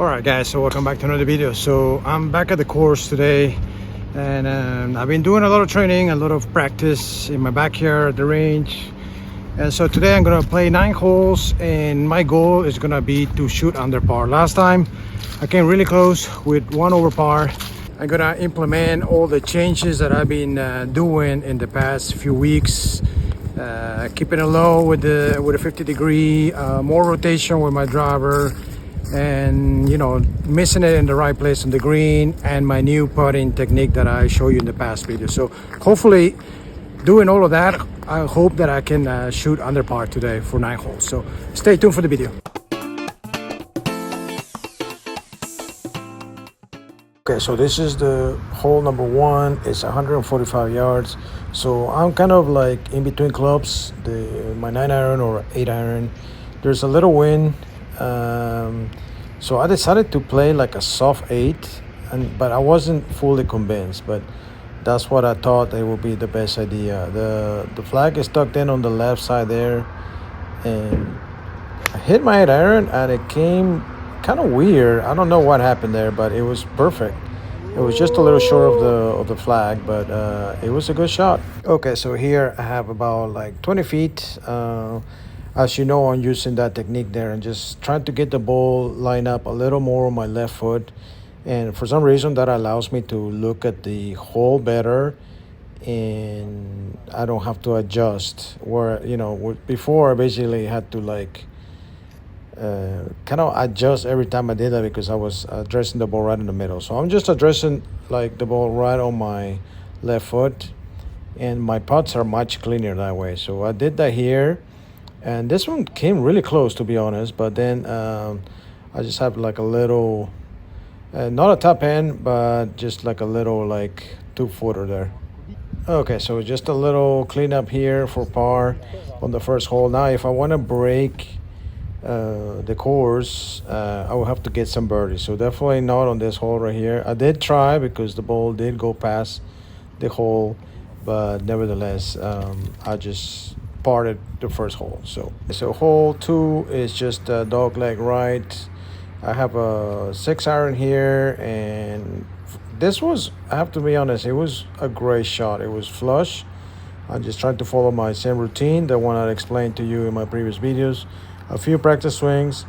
Alright guys, so welcome back to another video. So I'm back at the course today, and I've been doing a lot of training, a lot of practice in my backyard at the range. And so today I'm gonna play 9 holes, and my goal is gonna be to shoot under par. Last time I came really close with 1 over par. I'm gonna implement all the changes that I've been doing in the past few weeks, keeping it low with a 50-degree, more rotation with my driver, and missing it in the right place on the green, and my new putting technique that I show you in the past video. So hopefully, doing all of that, I hope that I can shoot under par today for 9 holes. So stay tuned for the video. Okay, so this is the hole number 1. It's 145 yards. So I'm kind of like in between clubs, my 9-iron or 8-iron. There's a little wind. So I decided to play like a soft 8, but I wasn't fully convinced, but that's what I thought it would be the best idea. The flag is tucked in on the left side there, and I hit my 8-iron and it came kind of weird. I don't know what happened there, but it was perfect. It was just a little short of the flag, but it was a good shot. Okay, so here I have about like 20 feet. As you know, I'm using that technique there and just trying to get the ball lined up a little more on my left foot. And for some reason that allows me to look at the hole better, and I don't have to adjust where, before I basically had to like kind of adjust every time I did that because I was addressing the ball right in the middle. So I'm just addressing like the ball right on my left foot, and my putts are much cleaner that way. So I did that here. And this one came really close, to be honest, but then I just have like a little, not a top end, but just like a little like 2-footer there. Okay, so just a little cleanup here for par on the first hole. Now, if I want to break the course, I will have to get some birdies. So definitely not on this hole right here. I did try because the ball did go past the hole, but nevertheless, I just parted the first hole. So hole 2 is just a dog leg right. I have a 6-iron here, and this was, I have to be honest, it was a great shot. It was flush. I'm just trying to follow my same routine, the one I explained to you in my previous videos. A few practice swings,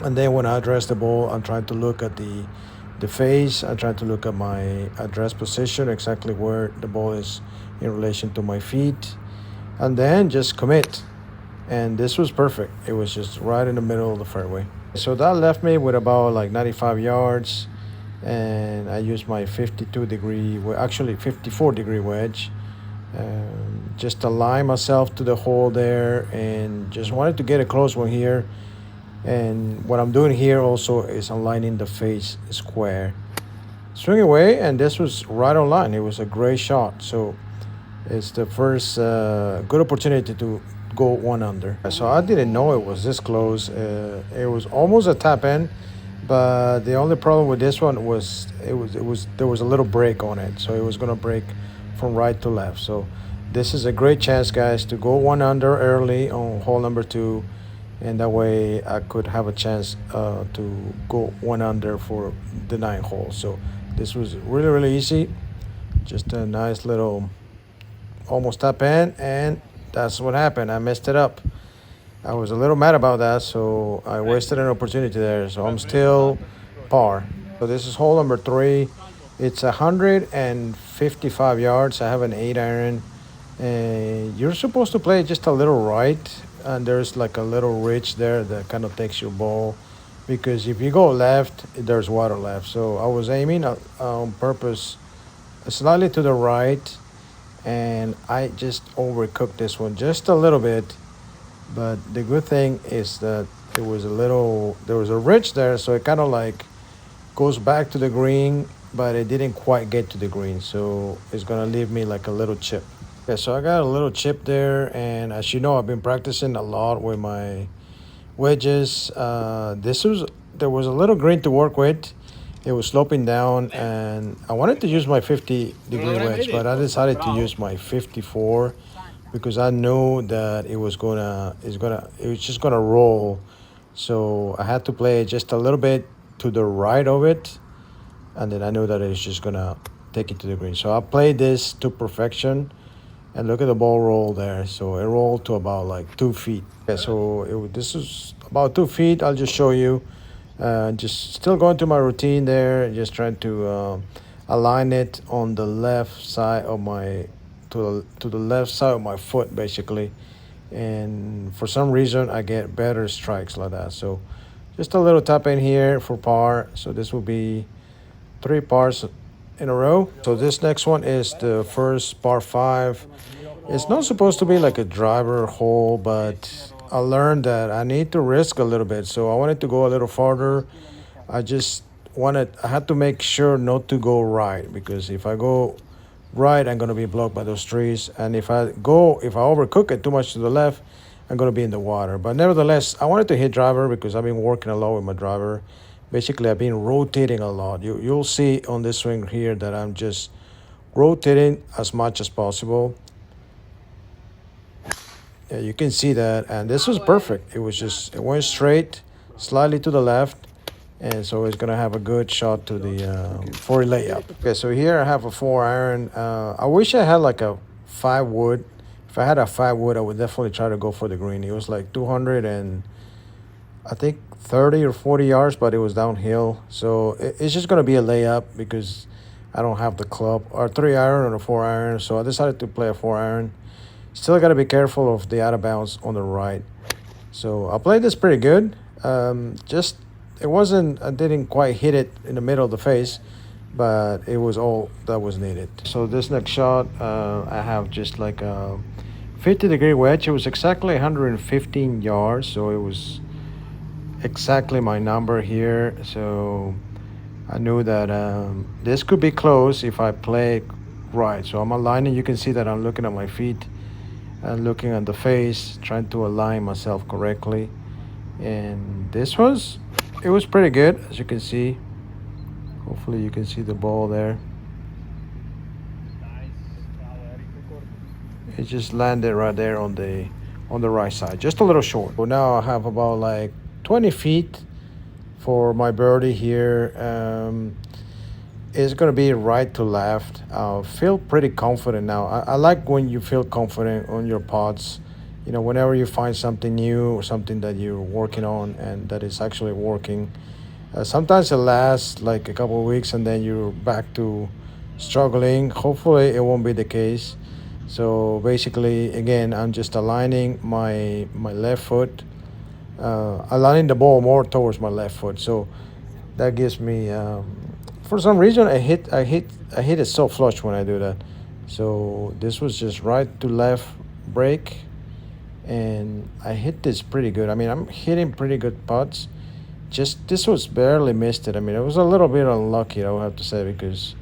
and then when I address the ball, I'm trying to look at the face. I'm trying to look at my address position, exactly where the ball is in relation to my feet, and then just commit. And this was perfect. It was just right in the middle of the fairway. So that left me with about like 95 yards, and I used my 52-degree, actually 54-degree wedge, just to align myself to the hole there, and just wanted to get a close one here. And what I'm doing here also is aligning the face square. Swing away, and this was right on line. It was a great shot. So it's the first good opportunity to go 1 under. So I didn't know it was this close. It was almost a tap in, but the only problem with this one was there was a little break on it, so it was gonna break from right to left. So this is a great chance, guys, to go 1 under early on hole number 2, and that way I could have a chance to go 1 under for the 9 holes. So this was really easy. Just a nice little almost tap in, and that's what happened. I messed it up. I was a little mad about that, so I wasted an opportunity there. So I'm still par. So this is hole number 3. It's 155 yards. I have an 8-iron, and you're supposed to play just a little right, and there's like a little ridge there that kind of takes your ball, because if you go left, there's water left. So I was aiming on purpose slightly to the right, and I just overcooked this one just a little bit. But the good thing is that there was a ridge there, so it kind of like goes back to the green, but it didn't quite get to the green, so it's gonna leave me like a little chip. Okay, so I got a little chip there, and as you know, I've been practicing a lot with my wedges. There was a little green to work with. It was sloping down, and I wanted to use my 50-degree wedge, but I decided to use my 54 because I knew that it was just gonna roll. So I had to play just a little bit to the right of it, and then I knew that it's just gonna take it to the green. So I played this to perfection, and look at the ball roll there. So it rolled to about like 2 feet. Okay, so this is about 2 feet. I'll just show you. Just still going through my routine there, just trying to align it on the left side of my to the left side of my foot basically, and for some reason I get better strikes like that. So just a little tap in here for par. So this will be 3 pars in a row. So this next one is the first par 5. It's not supposed to be like a driver hole, but I learned that I need to risk a little bit. So I wanted to go a little farther. I had to make sure not to go right, because if I go right, I'm going to be blocked by those trees. And if I overcook it too much to the left, I'm going to be in the water. But nevertheless, I wanted to hit driver because I've been working a lot with my driver. Basically, I've been rotating a lot. You'll see on this swing here that I'm just rotating as much as possible. Yeah, you can see that, and this was perfect. It went straight, slightly to the left, and so it's gonna have a good shot to the for a layup. Okay, so here I have a 4 iron. I wish I had like a 5 wood. If I had a 5 wood, I would definitely try to go for the green. It was like 200 and I think 30 or 40 yards, but it was downhill. So it's just gonna be a layup because I don't have the club or 3 iron or a 4 iron. So I decided to play a 4 iron. Still got to be careful of the out of bounds on the right. So I played this pretty good. Just I didn't quite hit it in the middle of the face, but it was all that was needed. So this next shot, I have just like a 50-degree wedge. It was exactly 115 yards, so it was exactly my number here. So I knew that this could be close if I play right. So I'm aligning. You can see that I'm looking at my feet and looking at the face, trying to align myself correctly. And it was pretty good, as you can see. Hopefully you can see the ball there. It just landed right there on the right side, just a little short. So now I have about like 20 feet for my birdie here. It's going to be right to left. I feel pretty confident now. I like when you feel confident on your pots. You know, whenever you find something new or something that you're working on and that is actually working. Sometimes it lasts like a couple of weeks and then you're back to struggling. Hopefully it won't be the case. So basically, again, I'm just aligning my left foot, aligning the ball more towards my left foot. So that gives me for some reason I hit it so flush when I do that. So this was just right to left break, and I hit this pretty good. I mean, I'm hitting pretty good putts. Just this was barely missed it. I mean, it was a little bit unlucky, I would have to say, because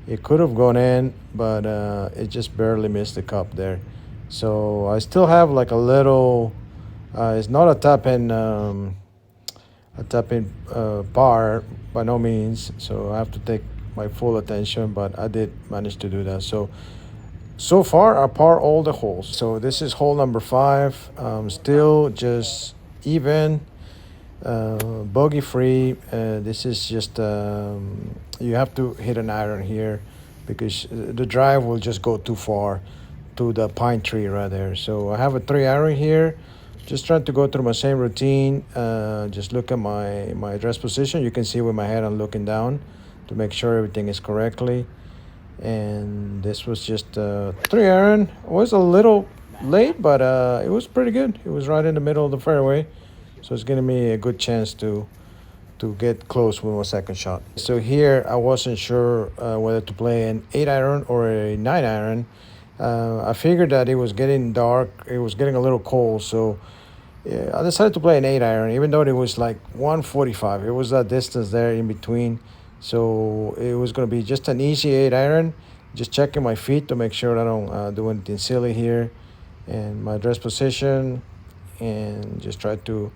it could have gone in, but it just barely missed the cup there. So I still have like a little. It's not a tap in. Par by no means, so I have to take my full attention, but I did manage to do that. So far I par all the holes. So this is hole number 5. Still just even, bogey free. This is just you have to hit an iron here because the drive will just go too far to the pine tree right there. So I have a 3 iron here. Just trying to go through my same routine. Just look at my address position. You can see with my head I'm looking down to make sure everything is correctly. And this was just 3 iron. It was a little late, but it was pretty good. It was right in the middle of the fairway. So it's giving me a good chance to get close with my second shot. So here I wasn't sure whether to play an 8 iron or a 9 iron. I figured that it was getting dark. It was getting a little cold, so yeah, I decided to play an 8 iron, even though it was like 145. It was that distance there in between, so it was going to be just an easy 8 iron. Just checking my feet to make sure I don't do anything silly here, and my address position, and just try to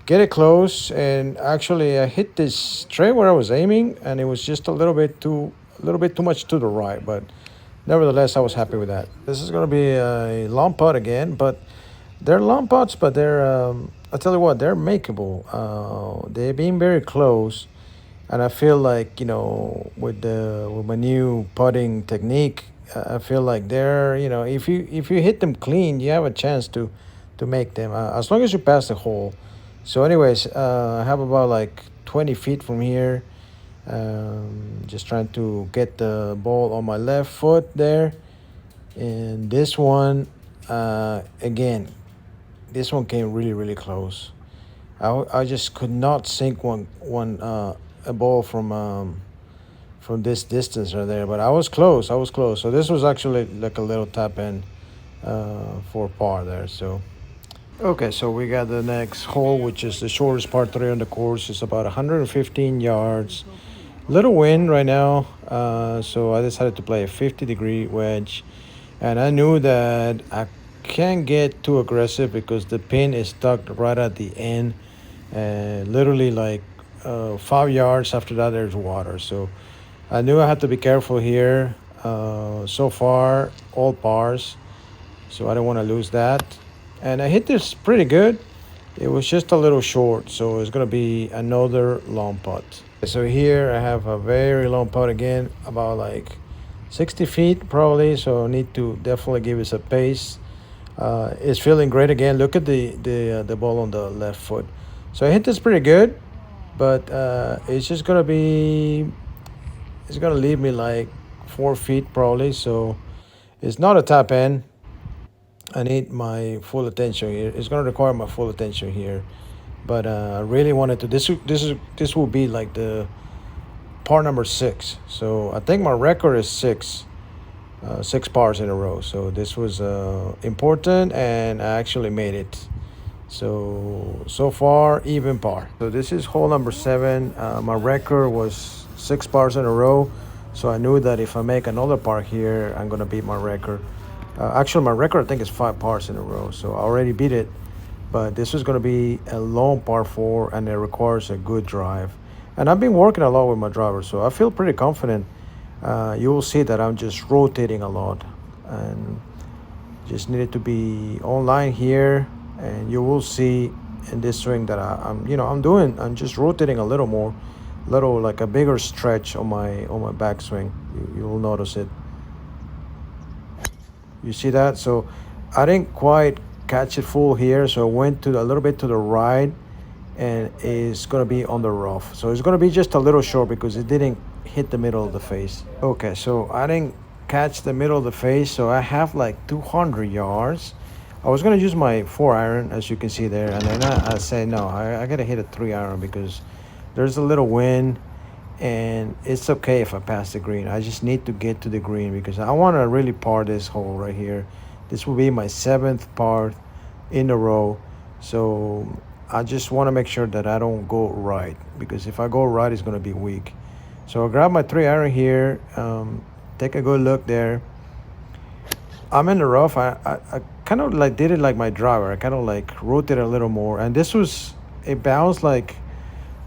get it close. And actually, I hit this straight where I was aiming, and it was just a little bit too much to the right, but nevertheless, I was happy with that. This is going to be a long putt again, but they're long putts, but they're, I tell you what, they're makeable. They've been very close. And I feel like, with my new putting technique, I feel like they're, if you hit them clean, you have a chance to make them, as long as you pass the hole. So anyways, I have about like 20 feet from here. Just trying to get the ball on my left foot there. And this one, again, this one came really, really close. I just could not sink one a ball from this distance right there, but I was close. I was close. So this was actually like a little tap in for par there. So okay, so we got the next hole, which is the shortest par three on the course. It's about 115 yards. Little wind right now, so I decided to play a 50-degree wedge, and I knew that I can't get too aggressive because the pin is stuck right at the end, and literally like 5 yards after that there's water. So I knew I had to be careful here. So far, all pars, so I don't want to lose that. And I hit this pretty good. It was just a little short, so it's gonna be another long putt. So here I have a very long putt again, about like 60 feet probably. So I need to definitely give it a pace. It's feeling great again. Look at the ball on the left foot. So I hit this pretty good, but it's gonna leave me like 4 feet probably. So it's not a tap in. I need my full attention here. It's gonna require my full attention here, but I really wanted to. This will be like the par number 6. So I think my record is 6 pars in a row. So this was important, and I actually made it. So far even par. So this is hole number 7. My record was 6 pars in a row. So I knew that if I make another par here, I'm gonna beat my record. Actually, my record I think is 5 pars in a row. So I already beat it. But this is going to be a long par 4, and it requires a good drive. And I've been working a lot with my driver, so I feel pretty confident. You will see that I'm just rotating a lot, and just needed to be online here. And you will see in this swing that I'm just rotating a little more, little like a bigger stretch on my backswing. You will notice it. You see that? So I didn't quite catch it full here, so I went to a little bit to the right, and it's gonna be on the rough. So it's gonna be just a little short because it didn't hit the middle of the face. Okay, so I didn't catch the middle of the face, so I have like 200 yards. I was gonna use my 4-iron, as you can see there, and then I said no, I gotta hit a 3-iron because there's a little wind, and it's okay if I pass the green. I just need to get to the green because I want to really par this hole right here. This will be my 7th par in a row. So I just want to make sure that I don't go right, because if I go right, it's going to be weak. So I grab my 3-iron here, take a good look there. I'm in the rough. I kind of like did it like my driver. I kind of like rotated a little more, and it bounced like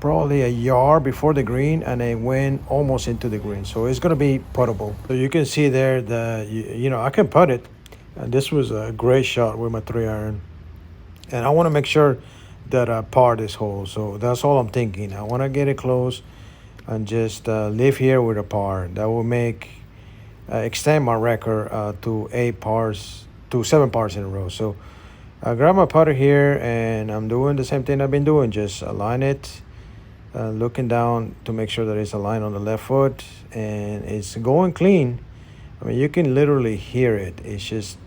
probably a yard before the green, and it went almost into the green. So it's going to be puttable. So you can see there that I can putt it. And this was a great shot with my 3-iron, and I want to make sure that I par this hole. So that's all I'm thinking. I want to get it close and just leave here with a par. That will make extend my record to 7 pars in a row. So I grab my putter here, and I'm doing the same thing I've been doing. Just align it, looking down to make sure that it's aligned on the left foot, and it's going clean. I mean, you can literally hear it. It's just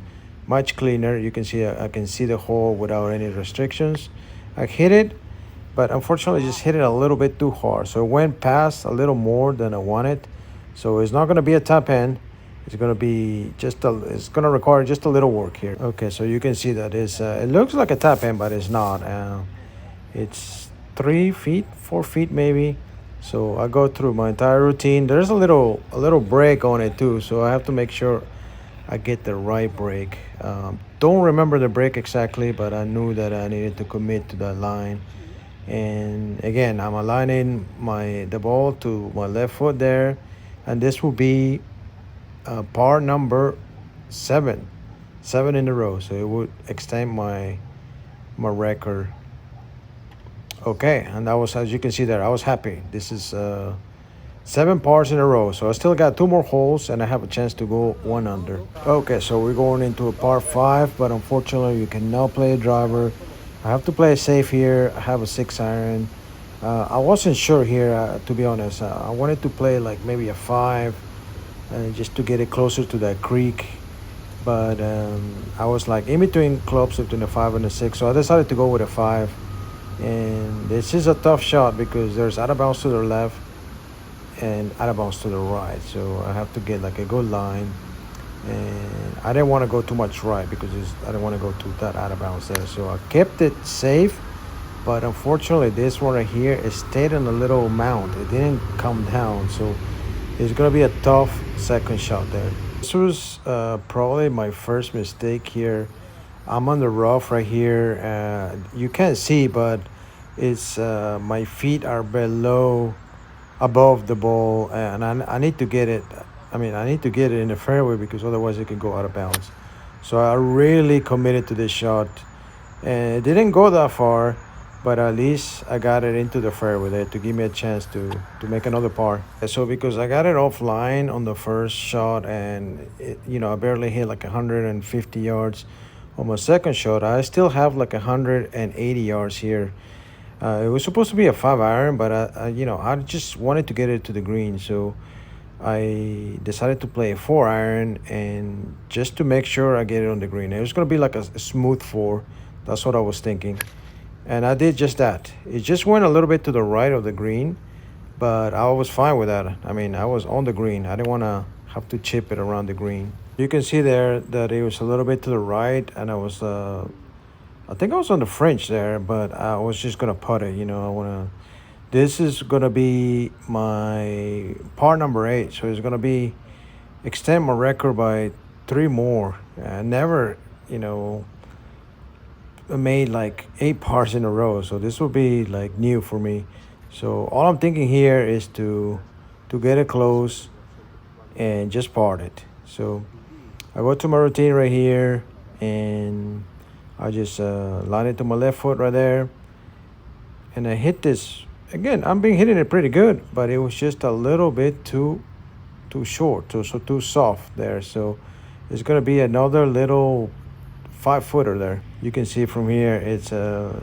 much cleaner. You can see I can see the hole without any restrictions. I hit it, but unfortunately just hit it a little bit too hard. So it went past a little more than I wanted. So it's not going to be a tap in. It's going to be it's going to require just a little work here. Okay, so you can see that it looks like a tap in, but it's not. It's 3 feet, 4 feet maybe. So I go through my entire routine. There's a little break on it too, so I have to make sure I get the right break. Don't remember the break exactly, but I knew that I needed to commit to that line. And again, I'm aligning the ball to my left foot there, and this will be par number 7 in a row. So it would extend my record. Okay, and that was, as you can see there, I was happy. This is 7 pars in a row, so I still got 2 more holes, and I have a chance to go 1 under. Okay, so we're going into a par 5, but unfortunately you cannot play a driver. I have to play it safe here. I have a 6 iron. I wasn't sure here, to be honest. I wanted to play like maybe a 5, just to get it closer to that creek. But I was like in between clubs, between the 5 and the 6, so I decided to go with a 5. And this is a tough shot because there's out of bounds to the left and out of bounds to the right, so I have to get like a good line. And I didn't want to go too much right because I didn't want to go too that out of bounds there, so I kept it safe. But unfortunately this one right here, it stayed on a little mound, it didn't come down, so it's gonna be a tough second shot there. This was probably my first mistake here. I'm on the rough right here. You can't see, but it's my feet are above the ball, and I need to get it. I mean, I need to get it in the fairway because otherwise it can go out of bounds. So I really committed to this shot, and it didn't go that far, but at least I got it into the fairway there to give me a chance to make another par. So because I got it offline on the first shot, and I barely hit like 150 yards on my second shot, I still have like 180 yards here. It was supposed to be a 5 iron, but I just wanted to get it to the green, so I decided to play a 4 iron, and just to make sure I get it on the green. It was gonna be like a smooth 4. That's what I was thinking, and I did just that. It just went a little bit to the right of the green, but I was fine with that. I mean, I was on the green. I didn't want to have to chip it around the green. You can see there that it was a little bit to the right, and I think I was on the French there, but I was just gonna putt it. This is gonna be my par number 8, so it's gonna be extend my record by 3 more. I never, made like 8 pars in a row, so this will be like new for me. So all I'm thinking here is to get it close and just part it. So I go to my routine right here, and I just line it to my left foot right there, and I hit this again. I've been hitting it pretty good, but it was just a little bit too short, too soft there. So it's gonna be another little 5-footer there. You can see from here it's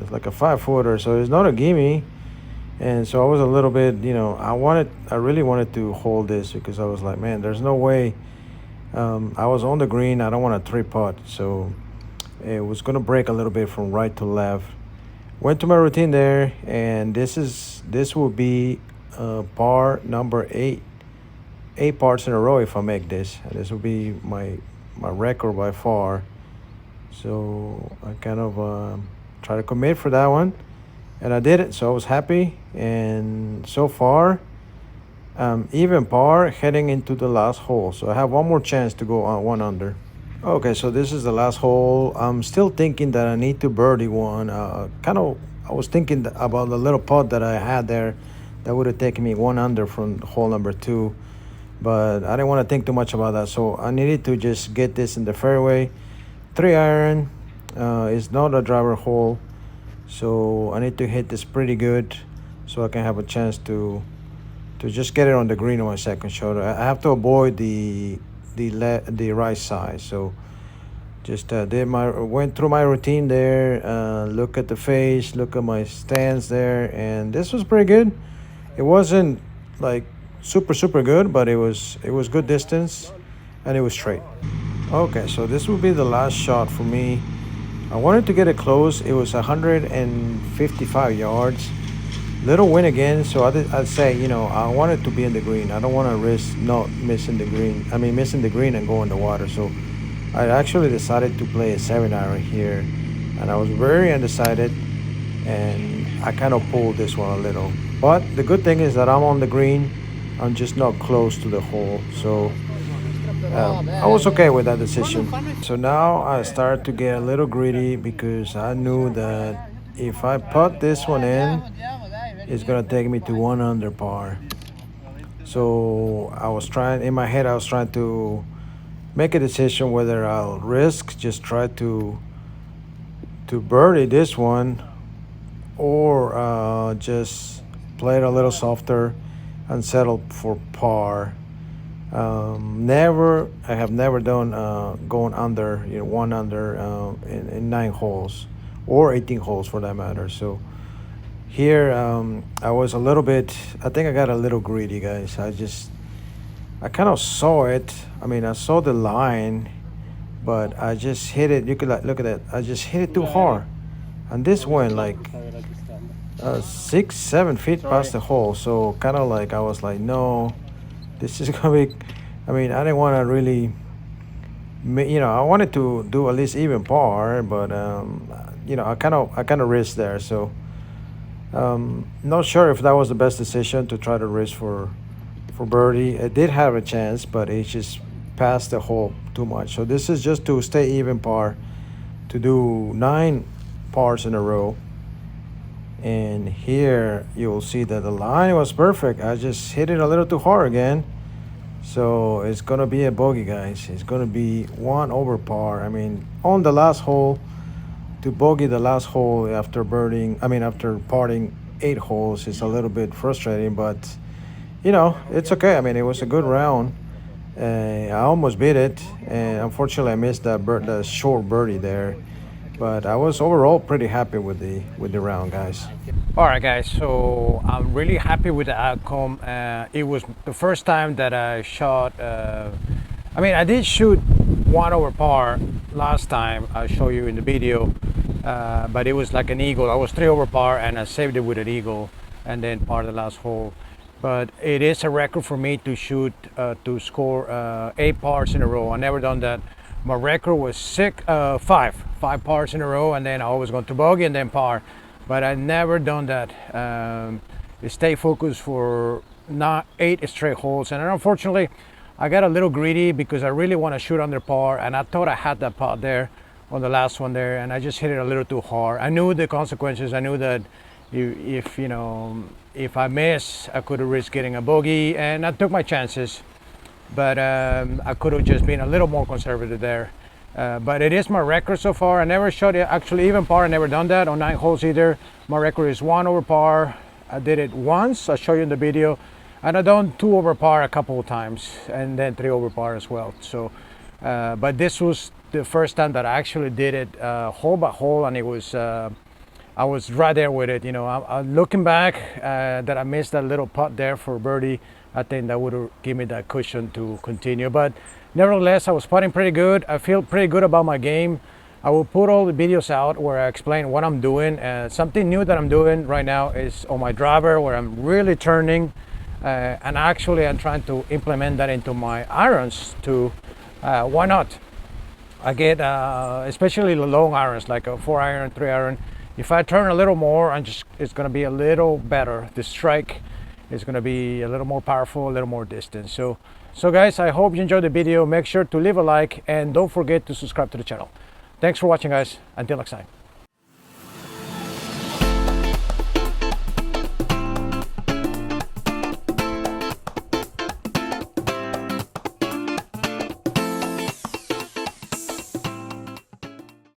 like a 5-footer, so it's not a gimme. And so I was a little bit, I really wanted to hold this because I was like, man, there's no way. I was on the green. I don't want a 3-putt, so it was going to break a little bit from right to left. Went to my routine there, and this will be par number 8. 8 pars in a row if I make this. And this will be my record by far. So I kind of try to commit for that one, and I did it. So I was happy, and so far even par heading into the last hole. So I have one more chance to go on 1 under. Okay, so this is the last hole. I'm still thinking that I need to birdie one. I was thinking about the little putt that I had there that would have taken me 1 under from hole number 2, but I didn't want to think too much about that. So I needed to just get this in the fairway. 3 iron is not a driver hole, so I need to hit this pretty good so I can have a chance to just get it on the green on my second shot. I have to avoid the right side, so just went through my routine there, look at the face, look at my stance there, and this was pretty good. It wasn't like super good, but it was good distance, and it was straight. Okay, so this will be the last shot for me. I wanted to get it close. It was 155 yards. Little wind again, so I'd say, I wanted to be in the green. I don't want to risk not missing the green. Missing the green and go in the water. So I actually decided to play a 7 iron here, and I was very undecided, and I kind of pulled this one a little. But the good thing is that I'm on the green. I'm just not close to the hole, so I was okay with that decision. So now I started to get a little greedy because I knew that if I put this one in, it's gonna take me to 1 under par. So in my head I was trying to make a decision whether I'll just try to birdie this one, or just play it a little softer and settle for par. I have never done going under, one under in 9 holes or 18 holes for that matter. So here I was a little bit, I think I got a little greedy, guys. I kind of saw it. I mean, I saw the line, but I just hit it. You could like look at that. I just hit it too hard, and this went like 6, 7 feet past the hole. So kind of like I was like, no, this is gonna be. I mean, I didn't want to really. I wanted to do at least even par, but I kind of risked there. So not sure if that was the best decision to try to risk for birdie. It did have a chance, but it just passed the hole too much. So this is just to stay even par, to do 9 pars in a row. And here you'll see that the line was perfect. I just hit it a little too hard again. So it's gonna be a bogey, guys. It's gonna be 1 over par. I mean, on the last hole, to bogey the last hole after after parting 8 holes is a little bit frustrating, but it's okay. I mean, it was a good round. I almost beat it, and unfortunately, I missed the short birdie there. But I was overall pretty happy with the round, guys. All right, guys. So I'm really happy with the outcome. It was the first time that I shot. I did shoot 1 over par last time. I'll show you in the video. But it was like an eagle. I was 3 over par, and I saved it with an eagle, and then par the last hole. But it is a record for me to to score 8 pars in a row. I never done that. My record was 5 pars in a row, and then I always go to bogey and then par. But I never done that. Stay focused for not 8 straight holes, and unfortunately, I got a little greedy because I really want to shoot under par, and I thought I had that pot there on the last one there, and I just hit it a little too hard. I knew the consequences. I knew that if I miss, I could have risked getting a bogey, and I took my chances. But I could have just been a little more conservative there. But it is my record so far. I never shot it actually even par. I never done that on 9 holes either. My record is 1 over par. I did it once. I'll show you in the video. And I've done 2 over par a couple of times, and then 3 over par as well. So, but this was the first time that I actually did it hole by hole, and it was. I was right there with it. I'm looking back that I missed that little putt there for birdie. I think that would have given me that cushion to continue. But nevertheless, I was putting pretty good. I feel pretty good about my game. I will put all the videos out where I explain what I'm doing. Something new that I'm doing right now is on my driver, where I'm really turning. And actually, I'm trying to implement that into my irons too. Why not? I get, especially the long irons, like a 4 iron, 3 iron. If I turn a little more, it's going to be a little better. The strike is going to be a little more powerful, a little more distance. So guys, I hope you enjoyed the video. Make sure to leave a like, and don't forget to subscribe to the channel. Thanks for watching, guys. Until next time.